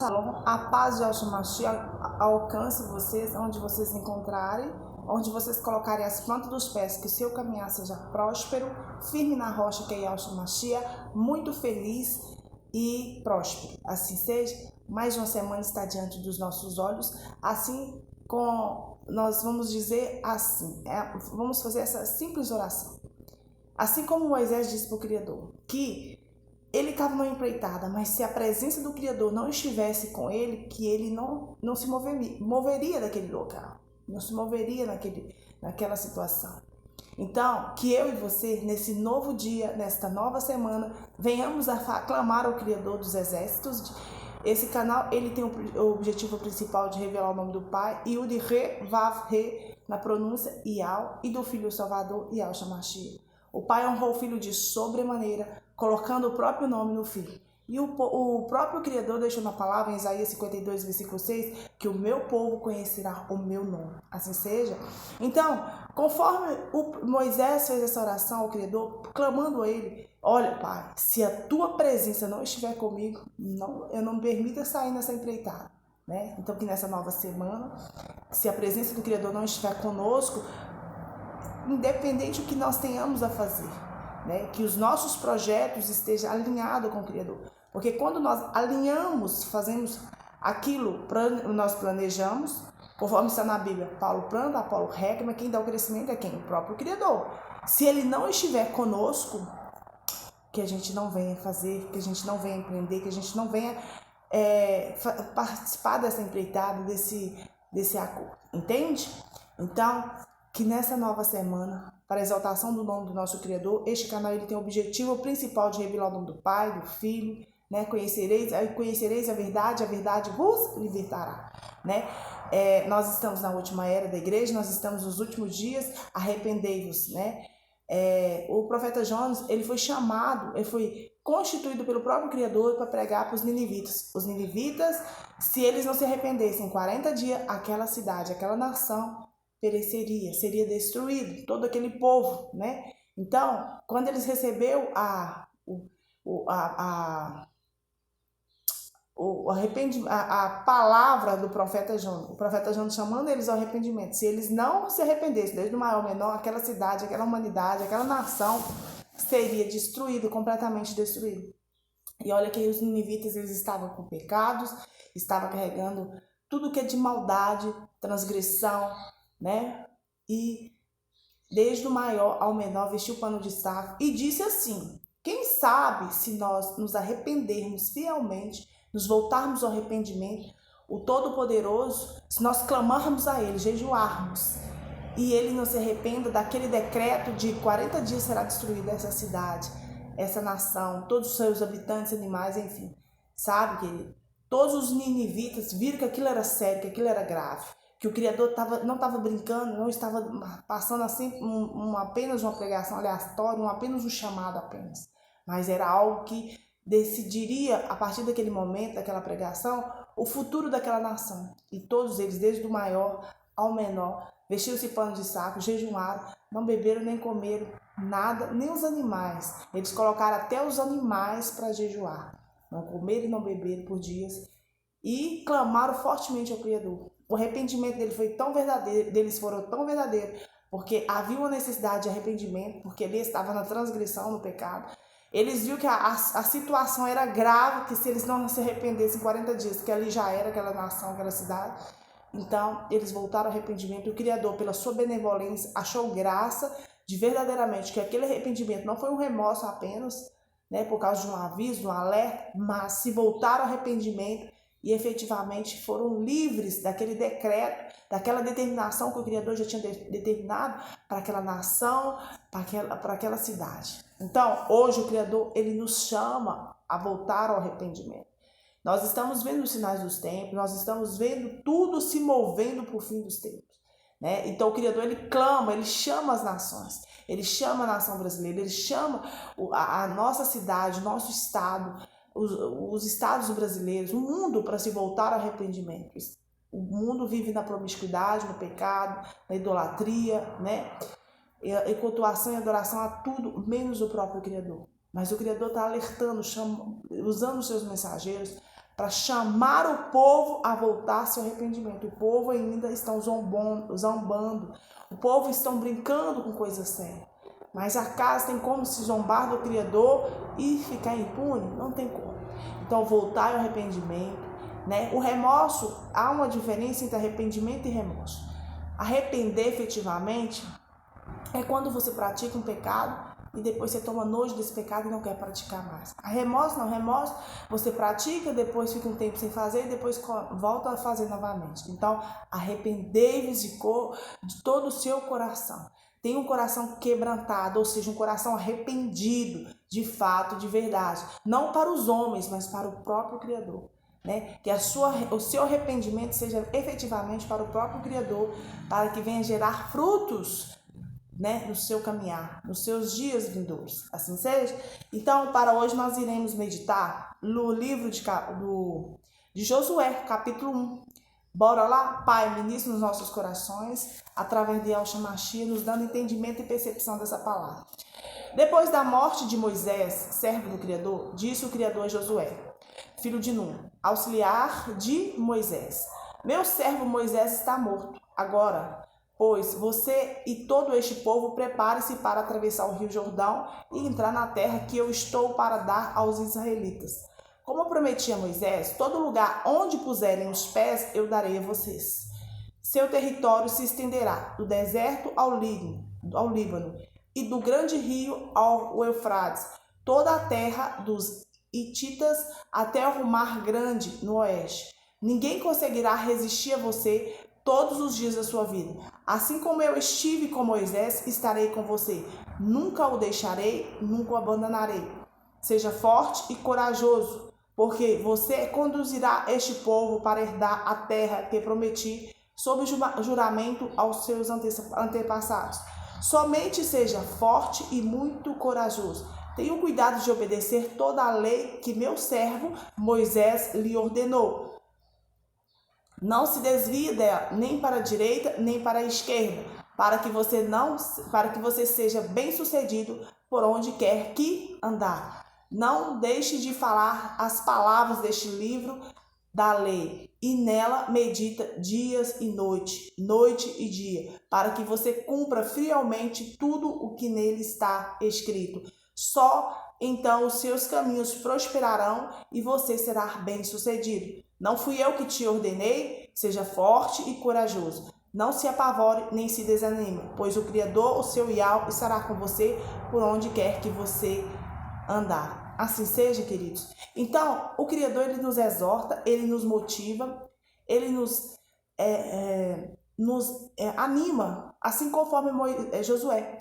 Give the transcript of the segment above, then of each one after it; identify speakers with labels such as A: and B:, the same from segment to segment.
A: Shalom, a paz de Yahshua Mashiach alcance vocês onde vocês encontrarem, onde vocês colocarem as plantas dos pés, que o seu caminhar seja próspero, firme na rocha que é Yahshua Mashiach, muito feliz e próspero. Assim seja, mais uma semana está diante dos nossos olhos, assim nós vamos dizer assim, vamos fazer essa simples oração. Assim como Moisés disse para o Criador, que ele estava numa empreitada, mas se a presença do Criador não estivesse com ele, que ele não se moveria daquele local, não se moveria naquela situação. Então, que eu e você, nesse novo dia, nesta nova semana, venhamos a clamar ao Criador dos exércitos. Esse canal, ele tem o objetivo principal de revelar o nome do Pai, e o de Re, Vav, Re, na pronúncia Ial, e do Filho Salvador, Yahshua Mashiach. O Pai honrou o Filho de sobremaneira, colocando o próprio nome no Filho. E o próprio Criador deixou na palavra, em Isaías 52, versículo 6, que o meu povo conhecerá o meu nome. Assim seja. Então, conforme Moisés fez essa oração ao Criador, clamando a ele, olha, Pai, se a tua presença não estiver comigo, eu não me permita sair nessa empreitada. Né? Então, que nessa nova semana, se a presença do Criador não estiver conosco, independente do que nós tenhamos a fazer, né? Que os nossos projetos estejam alinhados com o Criador. Porque quando nós alinhamos, fazemos aquilo que nós planejamos, conforme está na Bíblia, Paulo planta, Apolo rega, mas quem dá o crescimento é quem? O próprio Criador. Se ele não estiver conosco, que a gente não venha fazer, que a gente não venha empreender, que a gente não venha participar dessa empreitada, desse acordo. Entende? Então, que nessa nova semana, para a exaltação do nome do nosso Criador, este canal ele tem o objetivo principal de revelar o nome do Pai, do Filho, né? Conhecereis a verdade vos libertará, né? Nós estamos na última era da igreja, nós estamos nos últimos dias, arrependei-vos, né? O profeta Jonas, ele foi chamado, ele foi constituído pelo próprio Criador para pregar para os ninivitas. Os ninivitas, se eles não se arrependessem em 40 dias, aquela cidade, aquela nação pereceria, seria destruído, todo aquele povo, né? Então, quando eles receberam a palavra do profeta Jonas, o profeta Jonas chamando eles ao arrependimento, se eles não se arrependessem, desde o maior ao menor, aquela cidade, aquela humanidade, aquela nação seria destruída, completamente destruída. E olha que os ninivitas, eles estavam com pecados, estavam carregando tudo que é de maldade, transgressão, né? E desde o maior ao menor vestiu o pano de saco e disse assim: quem sabe se nós nos arrependermos fielmente, nos voltarmos ao arrependimento, o Todo-Poderoso, se nós clamarmos a Ele, jejuarmos, e Ele não se arrependa daquele decreto de 40 dias será destruída essa cidade, essa nação, todos os seus habitantes, animais, enfim. Sabe, querido? Todos os ninivitas viram que aquilo era sério, que aquilo era grave, que o Criador não estava brincando, não estava passando assim apenas uma pregação aleatória, apenas um chamado apenas. Mas era algo que decidiria, a partir daquele momento, daquela pregação, o futuro daquela nação. E todos eles, desde o maior ao menor, vestiram-se pano de saco, jejuaram, não beberam nem comeram nada, nem os animais. Eles colocaram até os animais para jejuar. Não comeram e não beberam por dias. E clamaram fortemente ao Criador. O arrependimento deles foram tão verdadeiros, porque havia uma necessidade de arrependimento, porque eles estavam na transgressão, no pecado. Eles viram que a situação era grave, que se eles não se arrependessem em 40 dias, que ali já era aquela nação, aquela cidade. Então, eles voltaram ao arrependimento. O Criador, pela sua benevolência, achou graça de verdadeiramente que aquele arrependimento não foi um remorso apenas, né, por causa de um aviso, de um alerta, mas se voltaram ao arrependimento e efetivamente foram livres daquele decreto, daquela determinação que o Criador já tinha determinado para aquela nação, para aquela cidade. Então, hoje o Criador, ele nos chama a voltar ao arrependimento. Nós estamos vendo os sinais dos tempos, nós estamos vendo tudo se movendo para o fim dos tempos, né? Então o Criador, ele clama, ele chama as nações, ele chama a nação brasileira, ele chama a nossa cidade, o nosso estado, os estados brasileiros, o mundo para se voltar ao arrependimento. O mundo vive na promiscuidade, no pecado, na idolatria, né? E cultuação e adoração a tudo, menos o próprio Criador. Mas o Criador está alertando, usando os seus mensageiros para chamar o povo a voltar-se ao arrependimento. O povo ainda está zombando, o povo está brincando com coisa séria. Mas acaso tem como se zombar do Criador e ficar impune? Não tem como. Então, voltar ao arrependimento, né? O remorso, há uma diferença entre arrependimento e remorso. Arrepender efetivamente é quando você pratica um pecado e depois você toma nojo desse pecado e não quer praticar mais. A remorso não, remorso você pratica, depois fica um tempo sem fazer e depois volta a fazer novamente. Então, arrependei-vos de todo o seu coração. Tenha um coração quebrantado, ou seja, um coração arrependido, de fato, de verdade. Não para os homens, mas para o próprio Criador. Né? Que o seu arrependimento seja efetivamente para o próprio Criador, para que venha gerar frutos, né, no seu caminhar, nos seus dias vindouros, assim seja. Então, para hoje nós iremos meditar no livro de Josué, capítulo 1. Bora lá? Pai, ministra nos nossos corações, através de Yahshua Mashiach, nos dando entendimento e percepção dessa palavra. Depois da morte de Moisés, servo do Criador, disse o Criador a Josué, filho de Nun, auxiliar de Moisés: meu servo Moisés está morto. Agora, pois, você e todo este povo prepare-se para atravessar o rio Jordão e entrar na terra que eu estou para dar aos israelitas. Como eu prometi a Moisés, todo lugar onde puserem os pés eu darei a vocês. Seu território se estenderá do deserto ao Líbano e do grande rio ao Eufrates, toda a terra dos Hititas até o mar grande no oeste. Ninguém conseguirá resistir a você todos os dias da sua vida. Assim como eu estive com Moisés, estarei com você. Nunca o deixarei, nunca o abandonarei. Seja forte e corajoso, porque você conduzirá este povo para herdar a terra que prometi sob juramento aos seus antepassados. Somente seja forte e muito corajoso. Tenha o cuidado de obedecer toda a lei que meu servo Moisés lhe ordenou. Não se desvie dela, nem para a direita, nem para a esquerda, para que você seja bem-sucedido por onde quer que andar. Não deixe de falar as palavras deste livro da lei, e nela medita dias e noite e dia, para que você cumpra fielmente tudo o que nele está escrito. Só então os seus caminhos prosperarão e você será bem-sucedido. Não fui eu que te ordenei? Seja forte e corajoso. Não se apavore nem se desanime, pois o Criador, o seu Yahweh, estará com você por onde quer que você andar. Assim seja, queridos. Então, o Criador, ele nos exorta, ele nos motiva, ele nos anima, assim conforme Josué.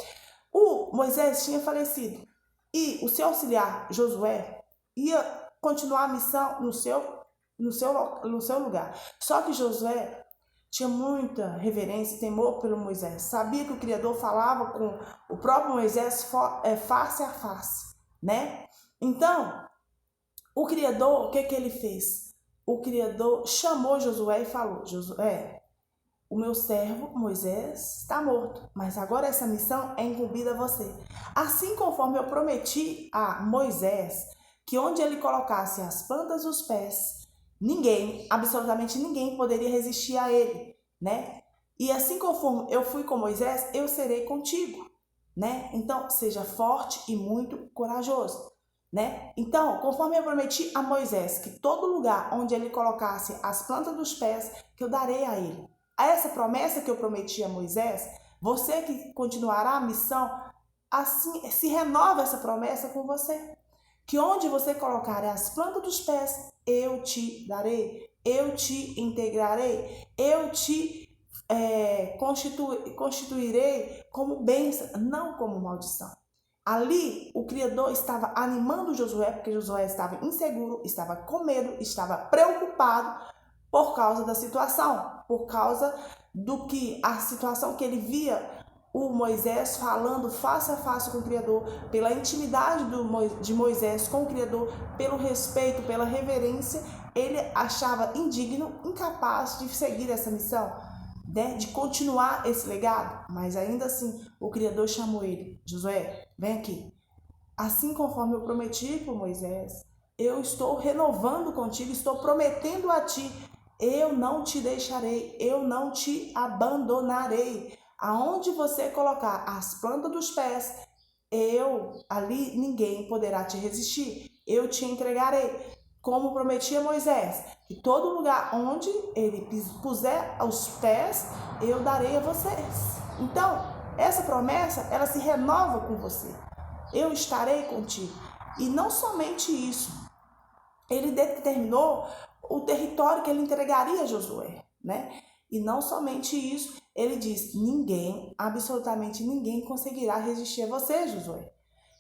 A: O Moisés tinha falecido e o seu auxiliar Josué ia continuar a missão no seu lugar. Só que Josué tinha muita reverência e temor pelo Moisés. Sabia que o Criador falava com o próprio Moisés face a face, né? Então, o Criador, o que ele fez? O Criador chamou Josué e falou: Josué, o meu servo Moisés está morto, mas agora essa missão é incumbida a você. Assim conforme eu prometi a Moisés, que onde ele colocasse as plantas dos pés, ninguém, absolutamente ninguém, poderia resistir a ele, né? E assim conforme eu fui com Moisés, eu serei contigo, né? Então, seja forte e muito corajoso, né? Então, conforme eu prometi a Moisés, que todo lugar onde ele colocasse as plantas dos pés, que eu darei a ele. A essa promessa que eu prometi a Moisés, você que continuará a missão, assim se renova essa promessa com você. Que onde você colocar as plantas dos pés, eu te darei, eu te integrarei, eu te constituirei como bênção, não como maldição. Ali, o Criador estava animando Josué, porque Josué estava inseguro, estava com medo, estava preocupado por causa da situação, por causa a situação que ele via o Moisés falando face a face com o Criador, pela intimidade de Moisés com o Criador, pelo respeito, pela reverência, ele achava indigno, incapaz de seguir essa missão, né? De continuar esse legado. Mas ainda assim, o Criador chamou ele: Josué, vem aqui. Assim conforme eu prometi para Moisés, eu estou renovando contigo, estou prometendo a ti, eu não te deixarei, eu não te abandonarei. Aonde você colocar as plantas dos pés, ali ninguém poderá te resistir, eu te entregarei. Como prometi a Moisés, que todo lugar onde ele puser os pés, eu darei a vocês. Então, essa promessa, ela se renova com você. Eu estarei contigo. E não somente isso, ele determinou o território que ele entregaria a Josué, né? E não somente isso, ele diz: ninguém, absolutamente ninguém conseguirá resistir a você, Josué.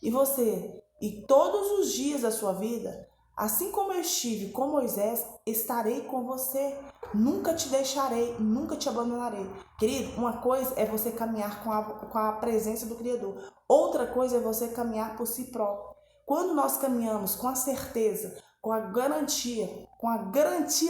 A: E você, e todos os dias da sua vida, assim como eu estive com Moisés, estarei com você. Nunca te deixarei, nunca te abandonarei. Querido, uma coisa é você caminhar com a presença do Criador. Outra coisa é você caminhar por si próprio. Quando nós caminhamos com a certeza, com a garantia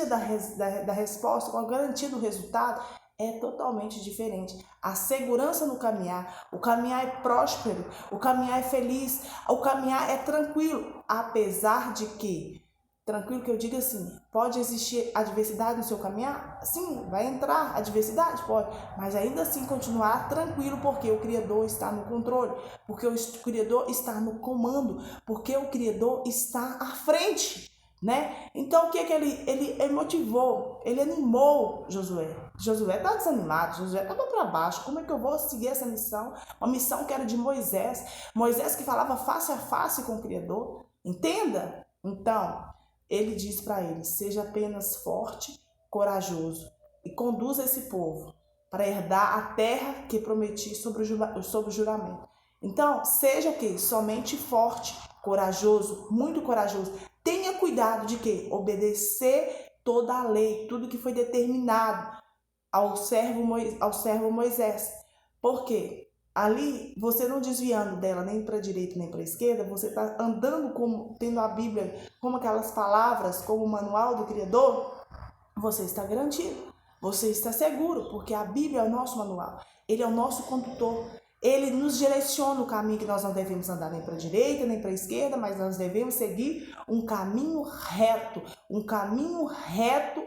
A: da resposta, com a garantia do resultado, é totalmente diferente. A segurança no caminhar, o caminhar é próspero, o caminhar é feliz, o caminhar é tranquilo, apesar de que, tranquilo que eu digo assim, pode existir adversidade no seu caminhar? Sim, vai entrar adversidade? Pode, mas ainda assim continuar tranquilo, porque o Criador está no controle, porque o Criador está no comando, porque o Criador está à frente. Né? Então o que ele motivou, ele animou Josué. Josué estava desanimado, Josué estava para baixo. Como é que eu vou seguir essa missão? Uma missão que era de Moisés, Moisés que falava face a face com o Criador. Entenda? Então ele diz para ele: seja apenas forte, corajoso e conduza esse povo para herdar a terra que prometi sobre o juramento. Então seja o quê? Somente forte, corajoso, muito corajoso. Tenha cuidado de quê? Obedecer toda a lei, tudo que foi determinado ao servo Moisés. Por quê? Ali, você não desviando dela nem para a direita nem para a esquerda, você está andando tendo a Bíblia como aquelas palavras, como o manual do Criador, você está garantido, você está seguro, porque a Bíblia é o nosso manual, ele é o nosso condutor. Ele nos direciona o caminho que nós não devemos andar nem para a direita, nem para a esquerda, mas nós devemos seguir um caminho reto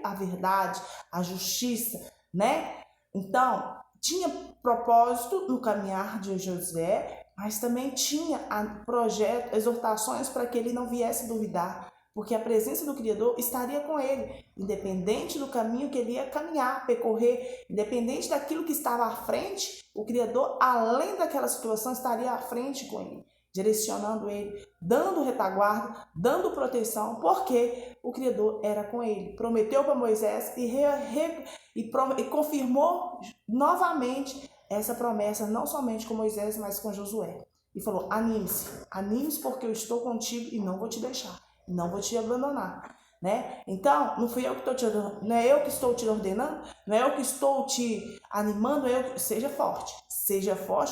A: à verdade, à justiça, né? Então, tinha propósito no caminhar de Josué, mas também tinha projeto, exortações para que ele não viesse duvidar, porque a presença do Criador estaria com ele, independente do caminho que ele ia caminhar, percorrer, independente daquilo que estava à frente, o Criador, além daquela situação, estaria à frente com ele, direcionando ele, dando retaguarda, dando proteção, porque o Criador era com ele. Prometeu para Moisés e confirmou novamente essa promessa, não somente com Moisés, mas com Josué. E falou: anime-se porque eu estou contigo e não vou te deixar. Não vou te abandonar, né? Então, não fui eu que estou te ordenando, não é eu que estou te ordenando, não é eu que estou te animando, seja forte,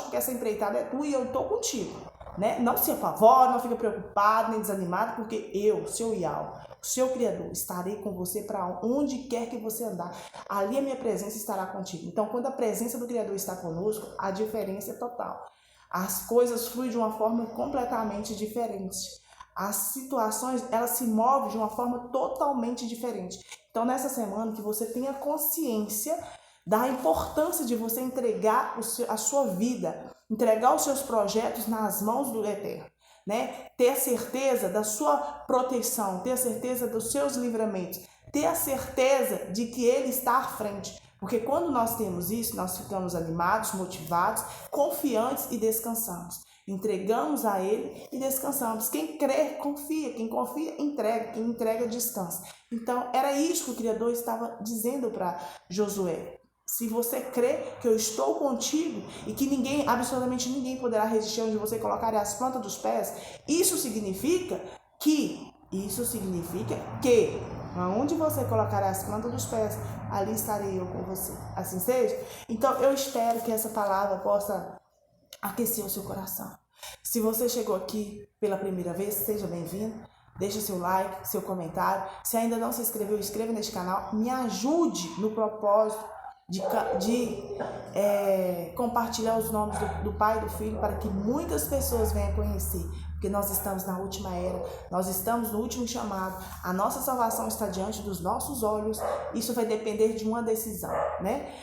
A: porque essa empreitada é tua e eu estou contigo, né? Não se apavore, não fica preocupado nem desanimado, porque eu, seu Yahweh, o seu Criador, estarei com você para onde quer que você andar. Ali a minha presença estará contigo. Então, quando a presença do Criador está conosco, a diferença é total. As coisas fluem de uma forma completamente diferente. As situações, elas se movem de uma forma totalmente diferente. Então, nessa semana, que você tenha consciência da importância de você entregar a sua vida, entregar os seus projetos nas mãos do Eterno, né? Ter a certeza da sua proteção, ter a certeza dos seus livramentos, ter a certeza de que Ele está à frente. Porque quando nós temos isso, nós ficamos animados, motivados, confiantes e descansamos. Entregamos a Ele e descansamos. Quem crê, confia. Quem confia, entrega. Quem entrega, descansa. Então, era isso que o Criador estava dizendo para Josué. Se você crê que eu estou contigo e que ninguém, absolutamente ninguém poderá resistir onde você colocar as plantas dos pés, isso significa que aonde você colocar as plantas dos pés, ali estarei eu com você. Assim seja? Então, eu espero que essa palavra possa aquecer o seu coração. Se você chegou aqui pela primeira vez, seja bem-vindo. Deixe seu like, seu comentário. Se ainda não se inscreveu, inscreva neste canal. Me ajude no propósito de compartilhar os nomes do Pai e do Filho para que muitas pessoas venham conhecer. porque nós estamos na última era, nós estamos no último chamado, a nossa salvação está diante dos nossos olhos, isso vai depender de uma decisão, né?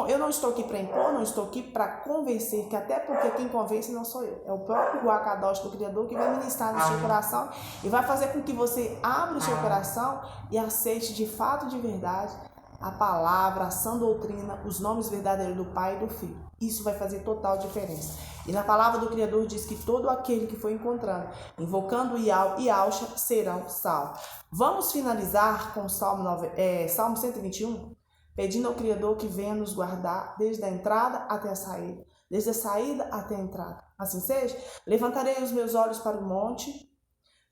A: Eu não estou aqui para impor, não estou aqui para convencer, que até porque quem convence não sou eu, é o próprio Ruach Kadosh do Criador que vai ministrar no seu coração e vai fazer com que você abra o seu coração e aceite de fato, de verdade, a palavra, a sã doutrina, os nomes verdadeiros do Pai e do Filho. Isso vai fazer total diferença. E na palavra do Criador diz que todo aquele que for encontrando, invocando Iau e Ausha, serão salvos. Vamos finalizar com o Salmo 121? Pedindo ao Criador que venha nos guardar desde a entrada até a saída, desde a saída até a entrada. Assim seja, levantarei os meus olhos para o monte,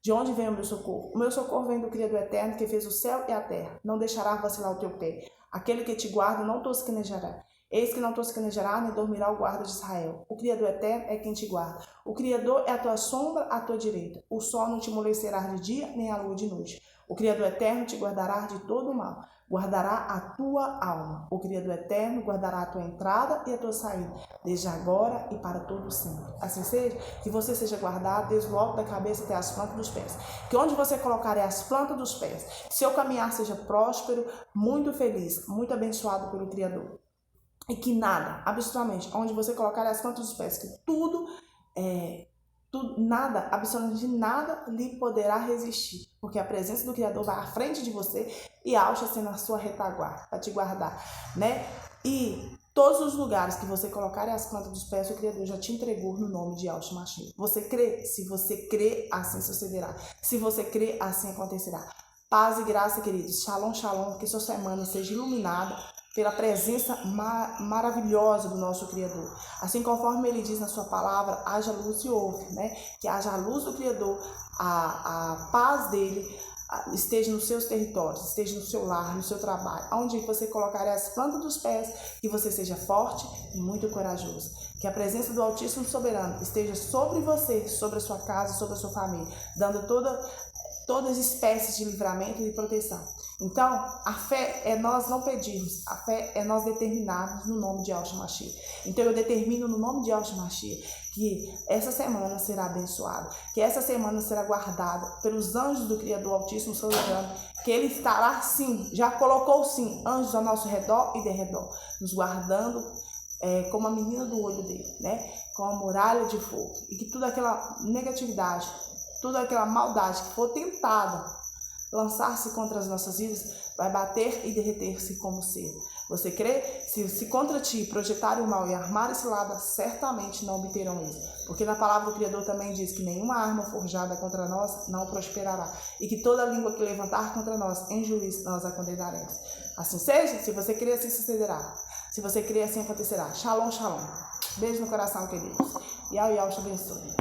A: de onde vem o meu socorro? O meu socorro vem do Criador eterno, que fez o céu e a terra. Não deixará vacilar o teu pé. Aquele que te guarda não tosquenejará. Eis que não tosquenejará, nem dormirá o guarda de Israel. O Criador eterno é quem te guarda. O Criador é a tua sombra à tua direita. O sol não te amolecerá de dia, nem a lua de noite. O Criador eterno te guardará de todo o mal. Guardará a tua alma. O Criador eterno guardará a tua entrada e a tua saída, desde agora e para todo sempre. Assim seja, que você seja guardado desde o alto da cabeça até as plantas dos pés. Que onde você colocar as plantas dos pés, seu caminhar seja próspero, muito feliz, muito abençoado pelo Criador. E que nada, absolutamente, onde você colocar as plantas dos pés, que nada, absolutamente nada lhe poderá resistir, porque a presença do Criador vai à frente de você e Ausha sendo a sua retaguarda, para te guardar, né? E todos os lugares que você colocar as plantas dos pés, o Criador já te entregou no nome de Yahshua Mashiach. Você crê? Se você crê, assim sucederá. Se você crê, assim acontecerá. Paz e graça, queridos. Shalom, shalom. Que sua semana seja iluminada pela presença maravilhosa do nosso Criador. Assim conforme ele diz na sua palavra, haja luz e ouve, né? Que haja a luz do Criador, a paz dele esteja nos seus territórios, esteja no seu lar, no seu trabalho, onde você colocar as plantas dos pés, que você seja forte e muito corajoso. Que a presença do Altíssimo Soberano esteja sobre você, sobre a sua casa, sobre a sua família, dando todas as espécies de livramento e de proteção. Então, a fé é nós não pedirmos, a fé é nós determinarmos no nome de Yahshua Mashiach. Então, eu determino no nome de Yahshua Mashiach que essa semana será abençoada, que essa semana será guardada pelos anjos do Criador Altíssimo Soberano, que ele estará sim, já colocou sim, anjos ao nosso redor e derredor, nos guardando como a menina do olho dele, né? Com a muralha de fogo, e que toda aquela negatividade, toda aquela maldade que for tentada lançar-se contra as nossas vidas, vai bater e derreter-se como cera. Você crê? Se contra ti projetarem o mal e armarem cilada, certamente não obterão isso. Porque na palavra do Criador também diz que nenhuma arma forjada contra nós não prosperará. E que toda língua que levantar contra nós, em juízo, nós a condenaremos. Assim seja, se você crê, assim sucederá. Se você crê, assim acontecerá. Shalom, shalom. Beijo no coração, queridos. Yau, Yau, te abençoe.